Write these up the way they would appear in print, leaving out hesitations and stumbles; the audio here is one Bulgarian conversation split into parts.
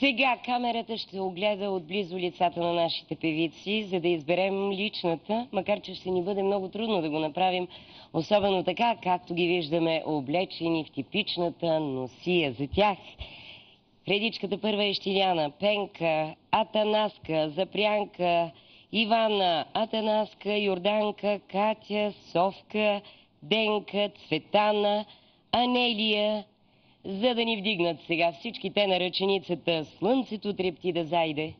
Сега камерата ще огледа отблизо лицата на нашите певици, за да изберем личната, макар че ще ни бъде много трудно да го направим, особено така, както ги виждаме облечени в типичната носия за тях. Редичката първа е Щиляна, Пенка, Атанаска, Запрянка, Ивана, Атанаска, Йорданка, Катя, Совка, Денка, Цветана, Анелия, за да ни вдигнат сега всички те на ръченицата "Слънцето трепти да зайде".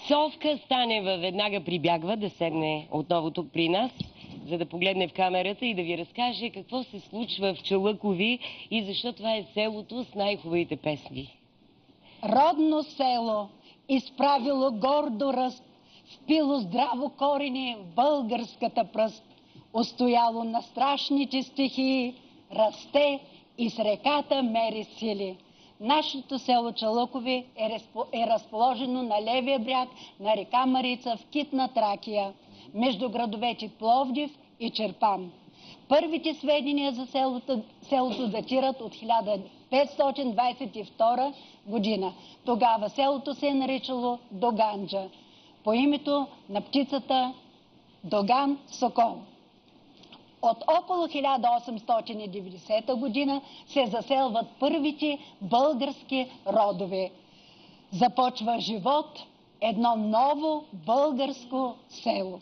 Совка Станева веднага прибягва да седне отново тук при нас, за да погледне в камерата и да ви разкаже какво се случва в Чалъкови и защо това е селото с най-хубавите песни. Родно село, изправило гордо ръст, впило здраво корени в българската пръст, устояло на страшните стихии, расте и с реката мери сили. Нашето село Чалъкови е разположено на левия бряг на река Марица в Китна Тракия, между градовете Пловдив и Чирпан. Първите сведения за селото датират от 1522 година. Тогава селото се е наричало Доганджа, по името на птицата Доган Сокол. От около 1890 година се заселват първите български родове. Започва живот едно ново българско село.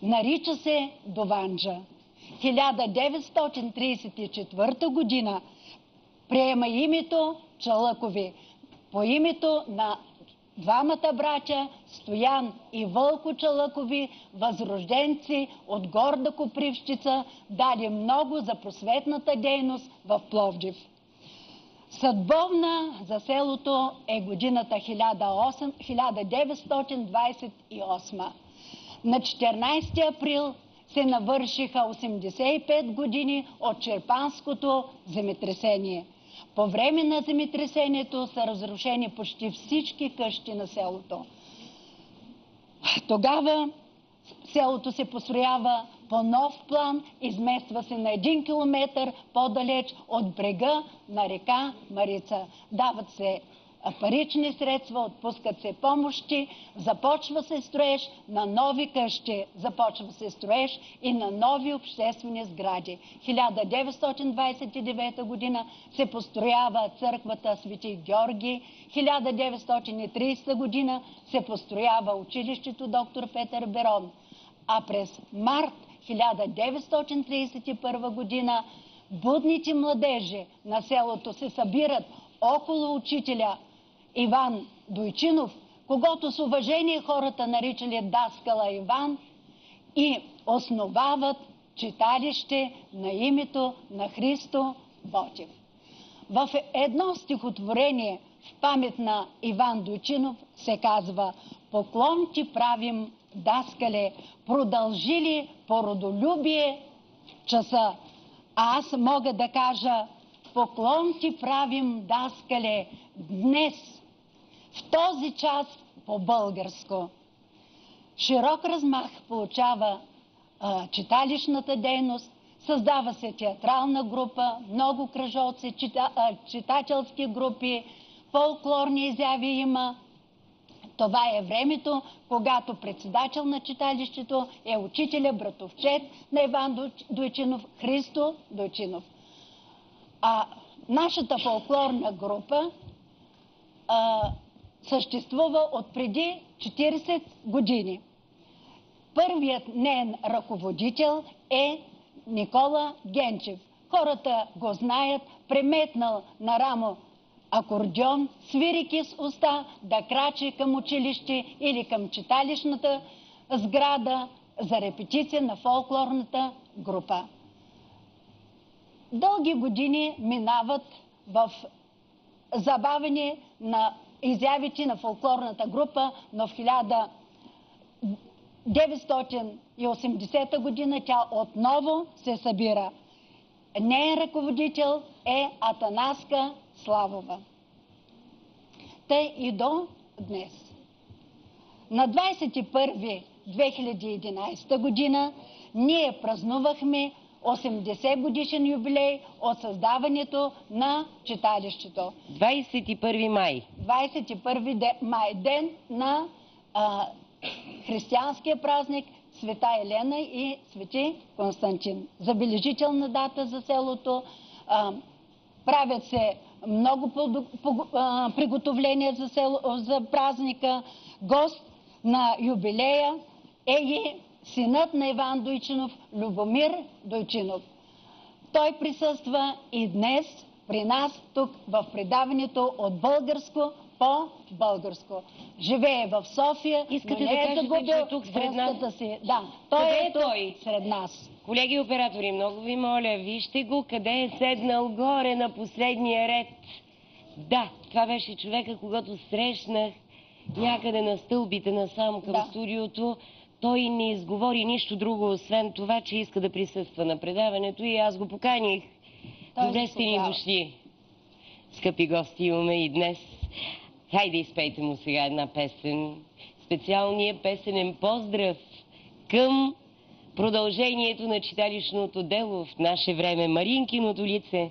Нарича се Дованджа. 1934 година приема името Чалъкови по името на двамата братя Стоян и Вълко Чалъкови, възрожденци от горда Копривщица, дали много за просветната дейност в Пловдив. Съдбовна за селото е годината 1928. На 14 април се навършиха 85 години от Черпанското земетресение. По време на земетресението са разрушени почти всички къщи на селото. Тогава селото се построява по нов план, измества се на 1 километър по-далеч от брега на река Марица. Дават се парични средства, отпускат се помощи, започва се строеж на нови къщи, започва се строеж и на нови обществени сгради. 1929 година се построява църквата Свети Георги, 1930 година се построява училището доктор Петър Берон, а през март 1931 година будните младежи на селото се събират около учителя Иван Дойчинов, когото с уважение хората наричали Даскала Иван, и основават читалище на името на Христо Ботев. В едно стихотворение в памет на Иван Дойчинов се казва: "Поклон ти правим, Даскале, продължи ли по родолюбие часа?" А аз мога да кажа: "Поклон ти правим, Даскале, днес, в този час по-българско." Широк размах получава читалищната дейност, създава се театрална група, много кръжоци, читателски групи, фолклорни изяви има. Това е времето, когато председател на читалището е учителя, братовчет на Иван Дойчинов, Христо Дойчинов. А нашата фолклорна група съществува от преди 40 години. Първият неин ръководител е Никола Генчев. Хората го знаят, преметнал на рамо акордеон, свирики с уста, да крачи към училище или към читалищната сграда за репетиция на фолклорната група. Дълги години минават в забавяне на изявите на фолклорната група, но в 1980 година тя отново се събира. Неин ръководител е Атанаска Славова. Тъй и до днес. На 21 2011 година ние празнувахме 80 годишен юбилей от създаването на читалището. 21 май. 21 май, ден на християнския празник Света Елена и Свети Константин. Забележителна дата за селото. Правят се много приготовления за празника. Гост на юбилея е и синът на Иван Дойчинов, Любомир Дойчинов. Той присъства и днес при нас тук в предаването от българско по българско. Живее в София, Искате но не да е кажете, загубил че е тук сред нас? връзката си. Да, той Къде е е тук той? сред нас. Колеги оператори, много ви моля, вижте го къде е седнал горе на последния ред. Да, това беше човека, когато срещнах някъде на стълбите насам към студиото. Той не изговори нищо друго, освен това, че иска да присъства на предаването, и аз го поканих. Добре сте ни дошли. Скъпи гости имаме и днес. Хайде, изпейте му сега една песен. Специалният песенен поздрав към продължението на читалищното дело в наше време, Маринкиното лице.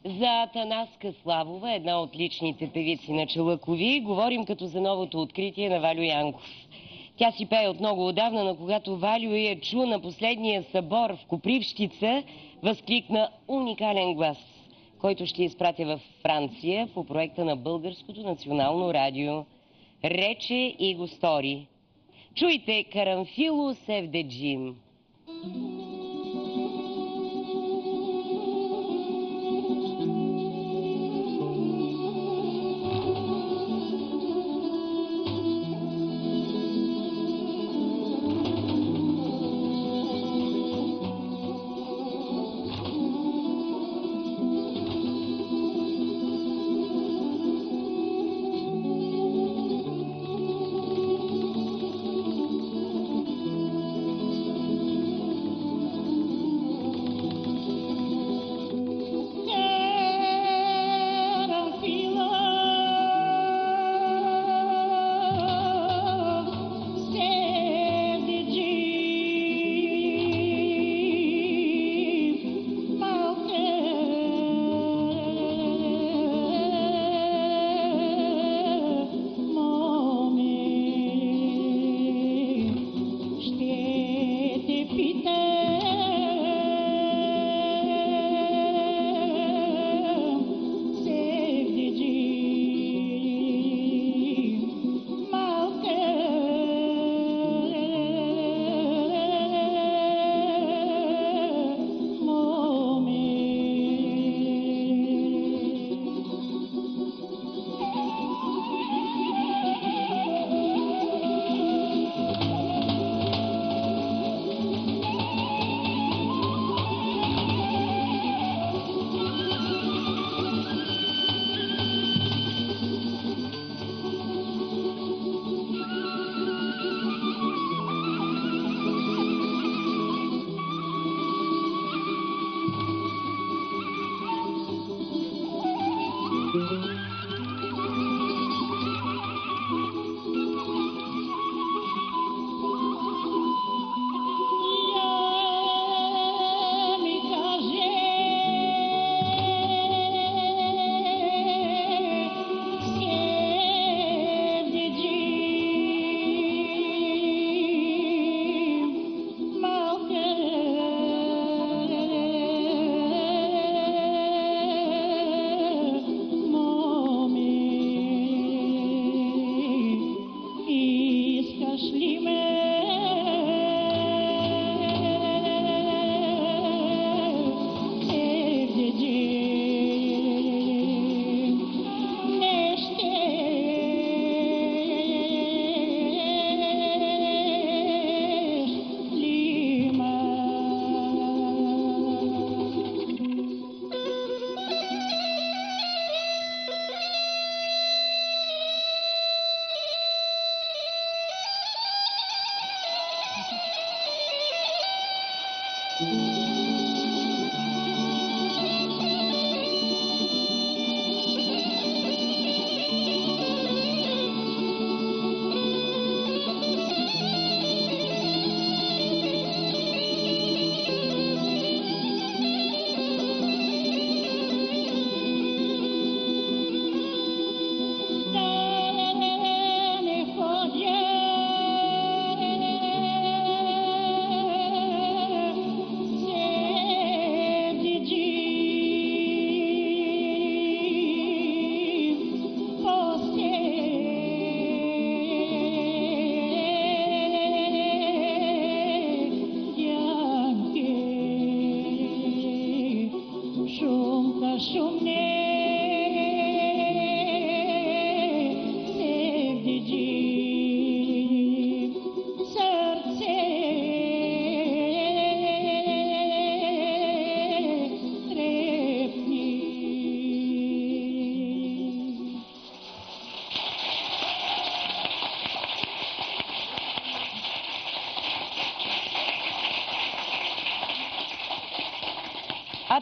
За Атанаска Славова, една от личните певици на Чалъкови, говорим като за новото откритие на Вальо Янков. Тя си пее от много отдавна, но когато Вальо я чу на последния събор в Копривщица, възкликна уникален глас, който ще изпратя във Франция по проекта на Българското национално радио. Рече и го стори. Чуйте Карамфило Севдеджим.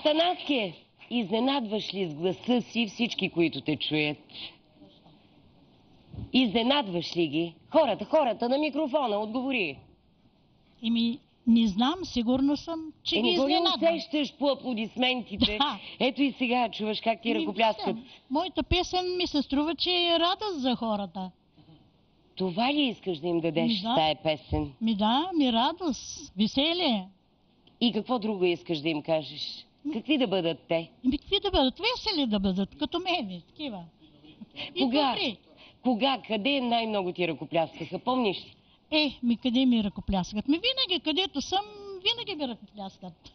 Атанаске, изненадваш ли с гласа си всички, които те чуят? Изненадваш ли ги? Хората на микрофона, отговори. Не знам, сигурно съм, че ги Не го ли изненадвам. усещаш по аплодисментите? Да. Ето и сега чуваш как ти ръкопляскат. Моята песен ми се струва, че е радост за хората. Това ли искаш да им дадеш Да. с тая песен? Радост, веселие. И какво друго искаш да им кажеш? Какви да бъдат те? Какви да бъдат? Весели да бъдат, като мене, такива. И Кога? добри. Кога? Къде най-много ти ръкопляскаха? Помниш ли? Къде ми ръкопляскат? Винаги, където съм, винаги ми ръкопляскат.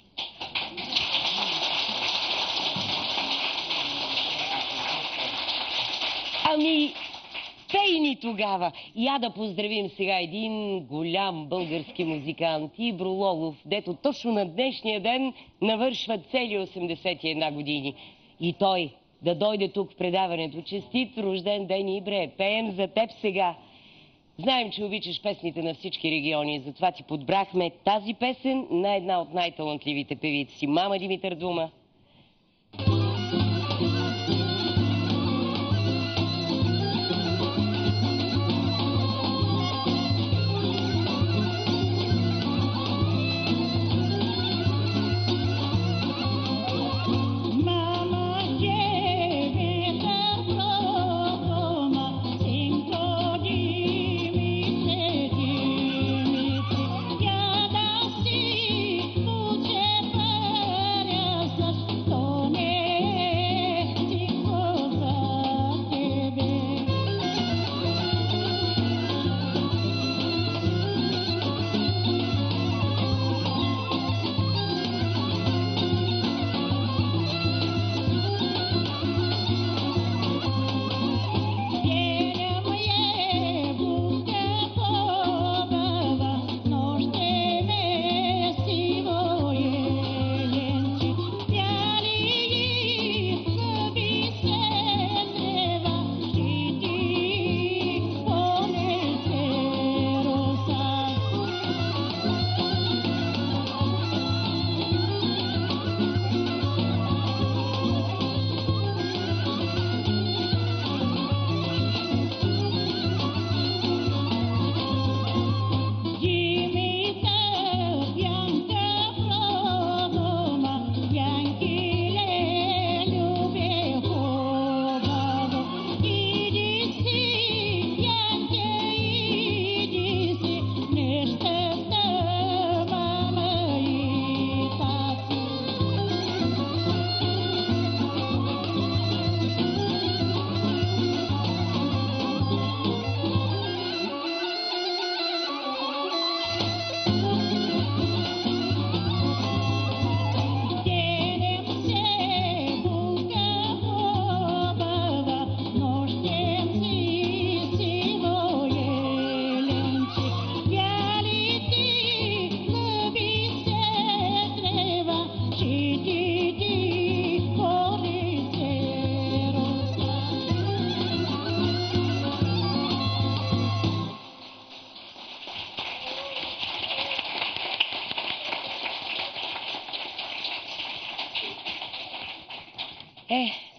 Ами, пей ни тогава. Я да поздравим сега един голям български музикант, Ибро Лолов, дето точно на днешния ден навършва цели 81 години. И той да дойде тук в предаването. Честит рожден ден, Ибре! Пеем за теб сега. Знаем, че обичаш песните на всички региони, затова ти подбрахме тази песен на една от най-талантливите певици. Мама Димитър Дума.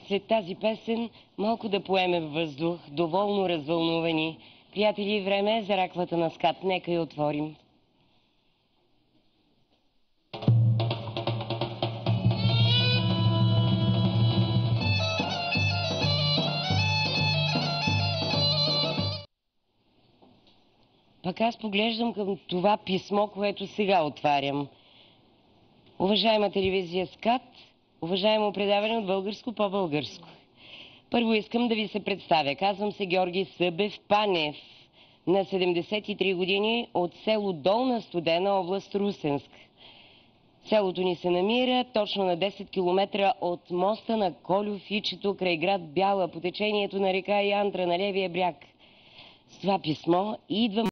След тази песен малко да поемем въздух, доволно развълнувани. Приятели, време е за раквата на скат. Нека я отворим. Пък аз поглеждам към това писмо, което сега отварям. Уважаема телевизия СКАТ, уважаемо предаване от българско по българско. Първо искам да ви се представя. Казвам се Георги Събев Панев, на 73 години, от село Долна Студена, област Русенск. Селото ни се намира точно на 10 км от моста на Колю-Фичето край град Бяла, по течението на река Янтра на левия бряг. С това писмо идвам